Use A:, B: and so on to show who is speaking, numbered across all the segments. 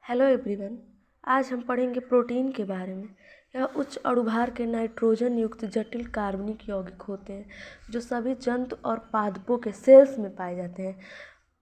A: Hello everyone. आज हम पढ़ेंगे प्रोटीन के बारे में। यह उच्च अणुभार के नाइट्रोजन युक्त जटिल कार्बनिक यौगिक होते हैं जो सभी जंतु और पादपों के सेल्स में पाए जाते हैं।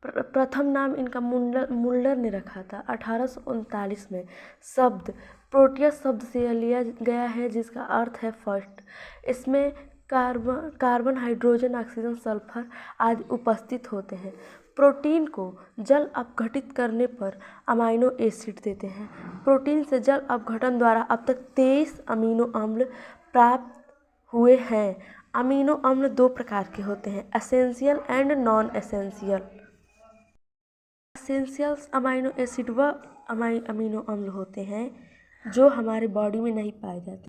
A: प्रथम नाम इनका मुल्लर ने रखा था 1839 में। शब्द प्रोटियस शब्द से लिया गया है जिसका अर्थ है फर्स्ट। इसमें कार्बन, हाइड्रोजन, ऑक्सीजन, सल्फर आदि उपस्थित होते हैं। प्रोटीन को जल अपघटित करने पर अमीनो एसिड देते हैं। प्रोटीन से जल अपघटन द्वारा अब तक 23 अमीनो अम्ल प्राप्त हुए हैं। अमीनो अम्ल दो प्रकार के होते हैं, essential and non essential. Essential amino acid व अमीनो अम्ल होते हैं जो हमारे बॉडी में नहीं पाए जाते।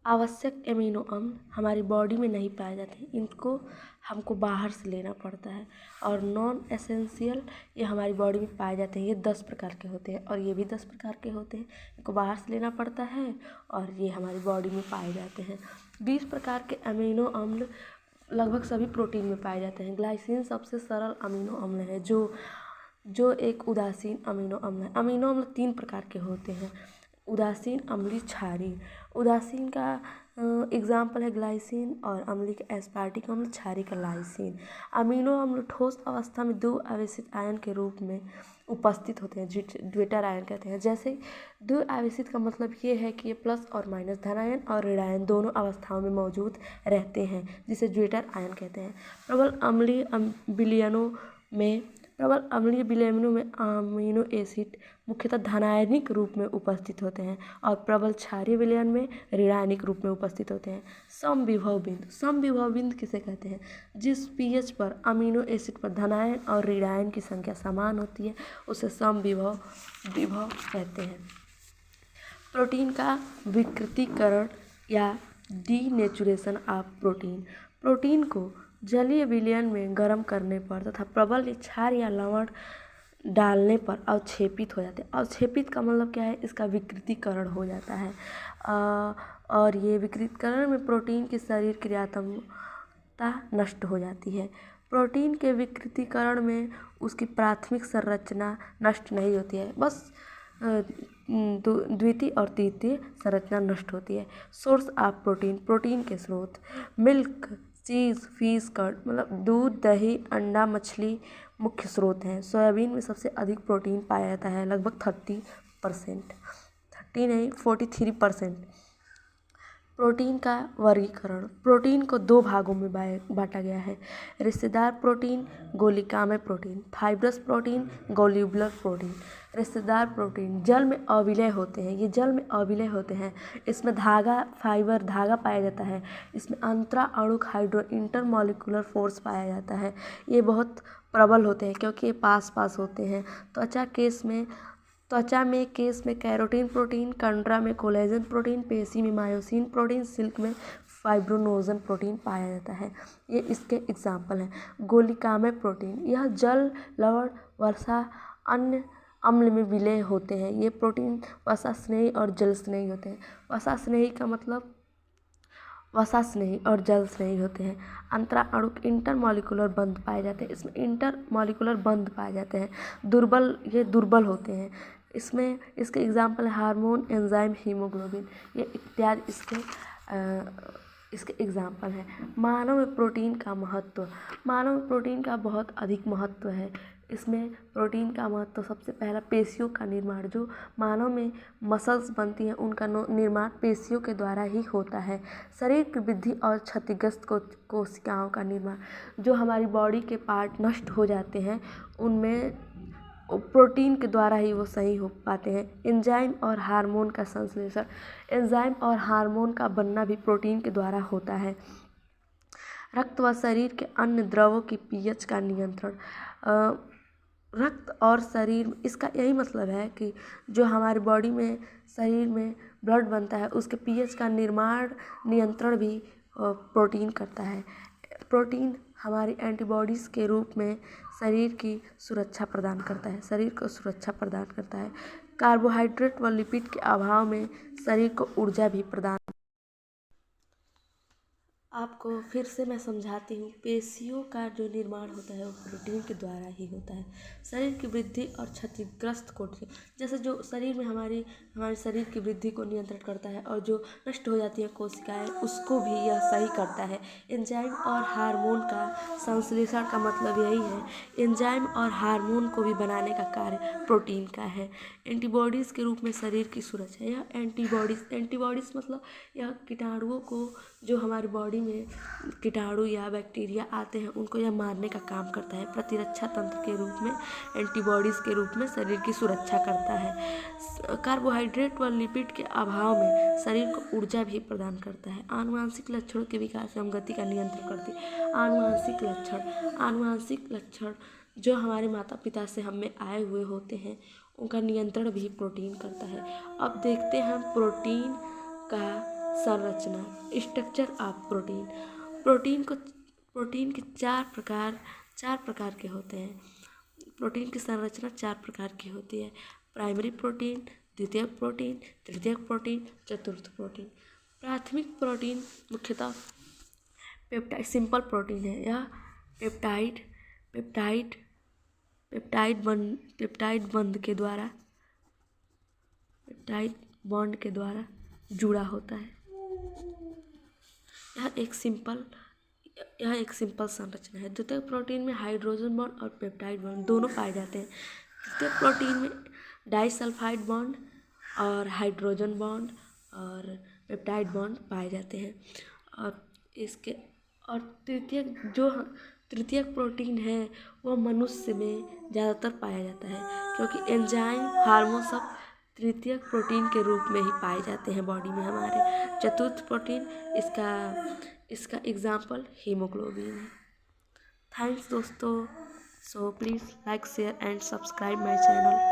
A: आवश्यक अमीनो अम्ल हमारी बॉडी में नहीं पाए जाते, इनको हमको बाहर से लेना पड़ता है। और नॉन एसेंशियल ये हमारी बॉडी में पाए जाते हैं। ये 10 प्रकार के होते हैं और ये भी 10 प्रकार के होते हैं। इनको बाहर से लेना पड़ता है और ये हमारी बॉडी में पाए जाते हैं। 20 प्रकार के अमीनो अम्ल लगभग सभी प्रोटीन में पाए जाते हैं। ग्लाइसिन सबसे सरल अमीनो अम्ल है जो एक उदासीन अमीनो अम्ल है। अमीनो अम्ल 3 प्रकार के होते हैं, उदासीन, अम्लीय, क्षारीय। उदासीन का एग्जाम्पल है ग्लाइसिन और अम्लीय का एस्पार्टिक अम्ल, क्षारीय का लाइसिन। अमीनो अम्ल ठोस अवस्था में दो आवेशित आयन के रूप में उपस्थित होते हैं, ड्वेटर आयन कहते हैं। जैसे दो आवेशित का मतलब ये है कि ये प्लस और माइनस, धनायन और ऋणायन दोनों अवस्थाओं में मौजूद रहते हैं, जिसे ड्वेटर आयन कहते हैं। प्रबल अम्लीय विलयनों में अमीनो एसिड मुख्यतः धनायनिक रूप में उपस्थित होते हैं और प्रबल क्षारीय विलयन में ऋणायनिक रूप में उपस्थित होते हैं। समविभव बिंदु, समविभव बिंदु किसे कहते हैं? जिस पीएच पर अमीनो एसिड पर धनायन और ऋणायन की संख्या समान होती है उसे समविभव कहते हैं। प्रोटीन का विकृतीकरण या डीनेचुरेशन ऑफ प्रोटीन। प्रोटीन को जलीय विलयन में गर्म करने पर तथा प्रबल क्षार या लवण डालने पर अवक्षेपित हो जाते हैं। अवक्षेपित का मतलब क्या है? इसका विकृतीकरण हो जाता है। और ये विकृतीकरण में प्रोटीन की शरीर क्रियात्मकता नष्ट हो जाती है। प्रोटीन के विकृतीकरण में उसकी प्राथमिक संरचना नष्ट नहीं होती है, बस द्वितीय और तृतीय संरचना नष्ट होती है। सोर्स ऑफ प्रोटीन, प्रोटीन के स्रोत मिल्क, चीज़, फिश, कर्ड मतलब दूध, दही, अंडा, मछली मुख्य स्रोत हैं। सोयाबीन में सबसे अधिक प्रोटीन पाया जाता है, लगभग 43%। प्रोटीन का वर्गीकरण। प्रोटीन को दो भागों में बांटा गया है, रिश्तेदार प्रोटीन, गोलिकामय protein, fibrous protein, globular protein. रिश्तेदार प्रोटीन जल में अविलय होते हैं, ये जल में अविलय होते हैं। इसमें फाइबर धागा पाया जाता है। इसमें अंतरा अणुक हाइड्रो इंटरमॉलिक्यूलर फोर्स पाया जाता है। ये बहुत प्रबल होते हैं क्योंकि ये पास होते हैं। त्वचा में केस में कैरोटीन प्रोटीन, कंडरा में कोलेजन प्रोटीन, पेशी में मायोसिन प्रोटीन, सिल्क में फाइब्रोनोजन प्रोटीन पाया जाता है। ये इसके एग्जाम्पल हैं। गोलिकामय प्रोटीन, यह जल, लवण, वसा, अन्य अम्ल में विलय होते हैं। ये प्रोटीन वसा स्नेही और जल स्नेही होते हैं। वसा स्नेही का मतलब वसा स्नेही और जल स्नेही होते हैं। अंतरा अणुक इंटरमॉलिक्यूलर बंध पाए जाते हैं। इसमें इंटरमॉलिक्यूलर बंध पाए जाते हैं। ये दुर्बल होते हैं। इसमें इसके एग्जाम्पल हार्मोन, एंजाइम, हीमोग्लोबिन, ये इत्यादि इसके एग्जाम्पल हैं। मानव में प्रोटीन का महत्व। मानव में प्रोटीन का बहुत अधिक महत्व है। इसमें प्रोटीन का महत्व सबसे पहला पेशियों का निर्माण। जो मानव में मसल्स बनती हैं उनका निर्माण पेशियों के द्वारा ही होता है। शरीर की वृद्धि और क्षतिग्रस्त कोशिकाओं का निर्माण, जो हमारी बॉडी के पार्ट नष्ट हो जाते हैं उनमें प्रोटीन के द्वारा ही वो सही हो पाते हैं। एंजाइम और हार्मोन का संश्लेषण, एंजाइम और हार्मोन का बनना भी प्रोटीन के द्वारा होता है। रक्त व शरीर के अन्य द्रवों की पीएच का नियंत्रण। रक्त और शरीर, इसका यही मतलब है कि जो हमारी बॉडी में शरीर में ब्लड बनता है उसके पीएच का नियंत्रण भी प्रोटीन करता है। प्रोटीन हमारी एंटीबॉडीज़ के रूप में शरीर को सुरक्षा प्रदान करता है। कार्बोहाइड्रेट व लिपिड के अभाव में शरीर को ऊर्जा भी प्रदान। आपको फिर से मैं समझाती हूँ। पेशियों का जो निर्माण होता है वो प्रोटीन के द्वारा ही होता है। शरीर की वृद्धि और क्षतिग्रस्त कोशिका, जैसे जो शरीर में हमारे शरीर की वृद्धि को नियंत्रण करता है और जो नष्ट हो जाती है कोशिकाएं उसको भी यह सही करता है। एंजाइम और हार्मोन का संश्लेषण का मतलब यही है। एंजाइम और हार्मोन को भी बनाने का कार्य प्रोटीन का है। एंटीबॉडीज़ के रूप में शरीर की सुरक्षा, यह एंटीबॉडीज़ मतलब यह कीटाणुओं को, जो हमारी बॉडी में कीटाणु या बैक्टीरिया आते हैं उनको यह मारने का काम करता है। प्रतिरक्षा तंत्र के रूप में, एंटीबॉडीज़ के रूप में शरीर की सुरक्षा करता है। कार्बोहाइड्रेट व लिपिड के अभाव में शरीर को ऊर्जा भी प्रदान करता है। आनुवांशिक लक्षणों के विकास एवं गति का नियंत्रण करती है। आनुवांशिक लक्षण जो हमारे माता पिता से हम में आए हुए होते हैं उनका नियंत्रण भी प्रोटीन करता है। अब देखते हैं प्रोटीन का संरचना, स्ट्रक्चर ऑफ प्रोटीन। प्रोटीन के चार प्रकार के होते हैं। प्रोटीन की संरचना 4 प्रकार की होती है। प्राइमरी प्रोटीन, द्वितीयक प्रोटीन, तृतीयक प्रोटीन, चतुर्थ प्रोटीन। प्राथमिक प्रोटीन मुख्यतः पेप्टाइड सिंपल प्रोटीन है। यह पेप्टाइड बॉन्ड के द्वारा जुड़ा होता है। यह एक सिंपल संरचना है। द्वितीयक प्रोटीन में हाइड्रोजन बॉन्ड और पेप्टाइड बॉन्ड दोनों पाए जाते हैं। तृतीयक प्रोटीन में डाइसल्फाइड बॉन्ड और हाइड्रोजन बॉन्ड और पेप्टाइड बॉन्ड पाए जाते हैं। और तृतीयक प्रोटीन है वह मनुष्य में ज़्यादातर पाया जाता है, क्योंकि एंजाइम हार्मोन सब तृतीयक प्रोटीन के रूप में ही पाए जाते हैं बॉडी में हमारे। चतुर्थ प्रोटीन, इसका एग्जाम्पल हीमोग्लोबिन है। थैंक्स दोस्तों। So please like, share and subscribe my channel.